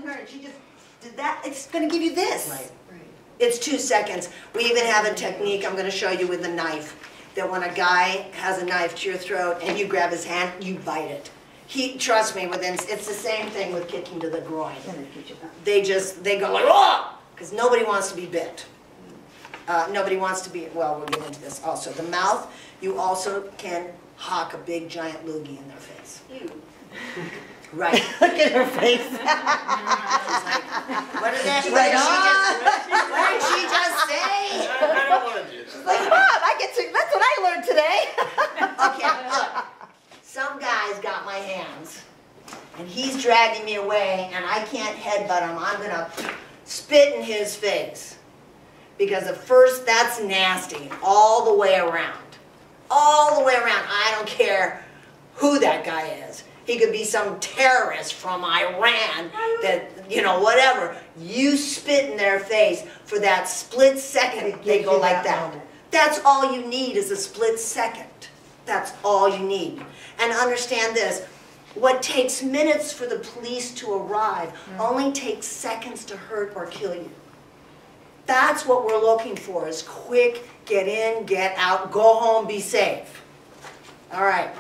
assaulting her and she just did that, it's going to give you this. Right. It's 2 seconds. We even have a technique I'm going to show you with a knife, that when a guy has a knife to your throat and you grab his hand, you bite it. Trust me, it's the same thing with kicking to the groin. They go like, oh! Because nobody wants to be bit. Nobody wants to be, well, we'll get into this also. The mouth, you also can hock a big giant loogie in their face. Ew. Right. Look at her face. What did she just say? I don't want to do this. Like, Mom, that's what I learned today. Okay, look. Some guy's got my hands, and he's dragging me away, and I can't headbutt him. I'm going to spit in his face. Because at first, that's nasty, all the way around. All the way around. I don't care who that guy is. He could be some terrorist from Iran that, you know, whatever. You spit in their face for that split second, they go like that. That's all you need is a split second. That's all you need. And understand this, what takes minutes for the police to arrive only takes seconds to hurt or kill you. That's what we're looking for, is quick, get in, get out, go home, be safe. All right.